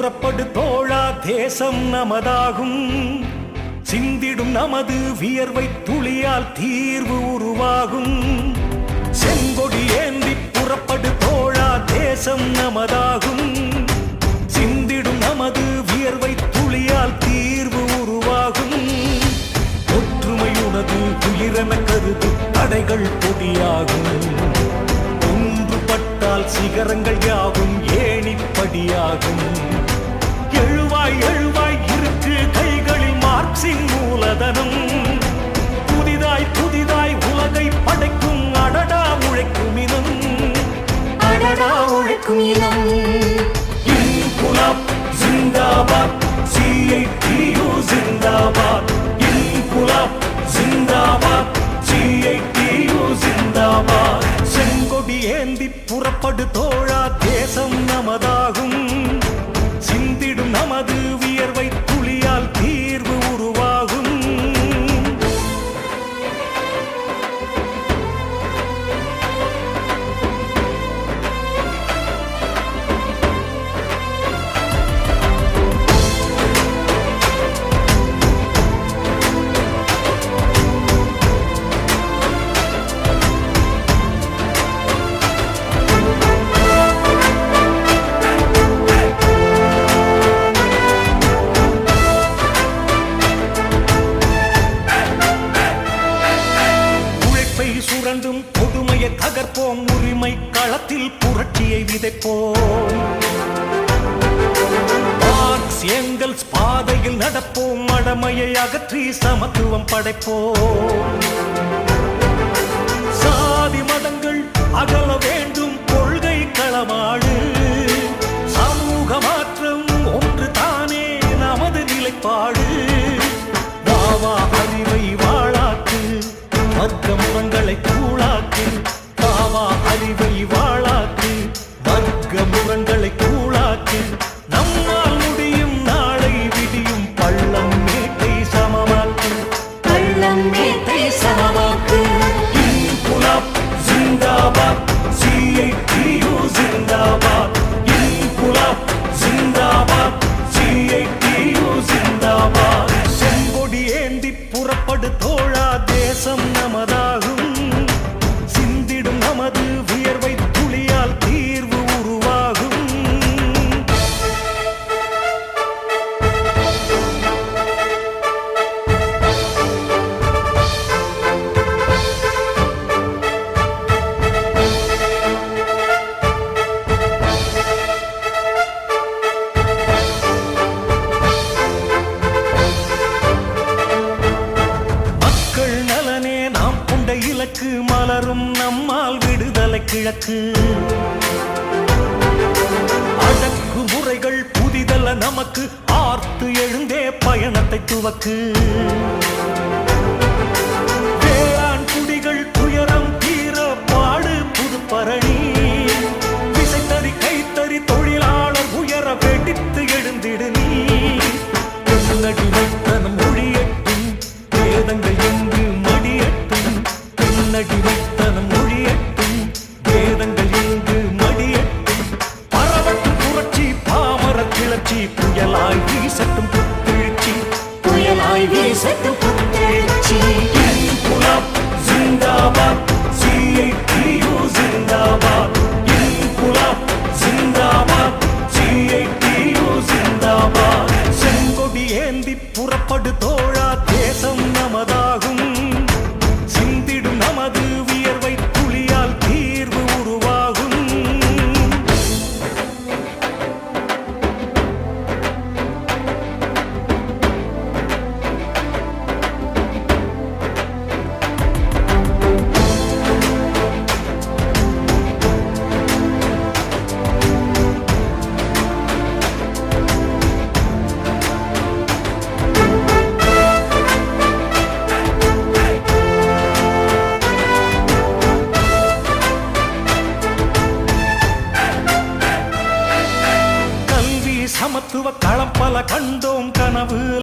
புறப்படு தோழா, தேசம் நமதாகும். சிந்திடும் நமது வியர்வை துளியால் தீர்வு உருவாகும். செங்கொடி ஏந்தி புறப்படு தோழா, தேசம் நமதாகும். சிந்திடும் நமது வியர்வை துளியால் தீர்வு உருவாகும். ஒற்றுமையுனது உயிரென கருது தடைகள் பொடியாகும். ஒன்றுபட்டால் சிகரங்கள் யாவும் ஏணிப்படியாகும். எழுவாய் எழுவாய் இருக்கு கைகளில் மார்க்சின் மூலதனம். புதிதாய் புதிதாய் உலகை படைக்கும் அடடா உழைக்கும் இனம். அடடா உழைக்கும் இனம். இன்குலாப் ஜிந்தாபாத், CITU ஜிந்தாபாத். இன்குலாப் ஜிந்தாபாத், CITU ஜிந்தாபாத். செங்கொடி ஏந்தி புறப்படு தோழா, தேசம் நமதாகும். சிந்திடும் நமது வியர்வை துளியால் தீர்வு உருவாகும். சுரண்டும் கொடுமையை தகர்ப்போம், உரிமை களத்தில் புரட்சியை விதைப்போம். மார்க்ஸ் எங்கல்ஸ் பாதையில் நடப்போம், மடமையை அகற்றி சமத்துவம் படைப்போம். சாதி மதங்கள் அகல வேண்டும், கொள்கை களமாடு. சமூக மாற்றம் ஒன்று தானே நமது நிலைப்பாடு. வாவா அறிவை வாழாக்கு, வர்க்க முரங்களை கூழாக்கு. காவா அறிவை வாழாக்கு, வர்க்க முரங்களை கூழாக்கு. நம்மால் முடியும், நாளை விடியும். பள்ளம் மேட்டை சமமாக்கு, பள்ளம் மேட்டை சமமாக்கு. இன்குலாப் ஜிந்தாபாத், CITU ஜிந்தாபாத். இன்குலாப் ஜிந்தாபாத், CITU ஜிந்தாபாத். செங்கொடி ஏந்தி புறப்படு தோழா, தேசம் நமதாகும். சிந்திடும் நமது வியர்வை துளியால் தீர்வு உருவாகும். இலக்கு மலரும் நம்மால் விடுதலை கிழக்கு. அடக்கு முறைகள் புதிதல்ல நமக்கு, ஆர்த்து எழுந்தே பயணத்தை துவக்கு. வேளாண் குடிகள் துயரம் தீர பாடு புது பரணி. விசைத்தறி கைத்தறி தொழிலாளர் உயர வெடித்து எழுந்திடு நீ. நடிமைத்தனம் ஒழியட்டும், வேதங்கள் எங்கு மடியட்டும். நடிமைத்தனம் ஒழியட்டும், வேதங்கள் இங்கு மடியட்டும். பரவட்டும் புரட்சி, பாமர கிளர்ச்சி. புயலாய் வீசட்டும் புத்தெழுச்சி, புயலாய் வீசட்டும் புத்தெழுச்சி. இன்குலாப் ஜிந்தாபாத், CITU ஜிந்தாபாத். இன்குலாப் ஜிந்தாபாத், CITU ஜிந்தாபாத். செங்கொடி ஏந்தி புறப்படு தோழா, தேசம் நமதாகும். சிந்திடும் நமது வியர்வை துளியால் தீர்வு உருவாகும். சமத்துவ களம் பல கண்டோம் கனவு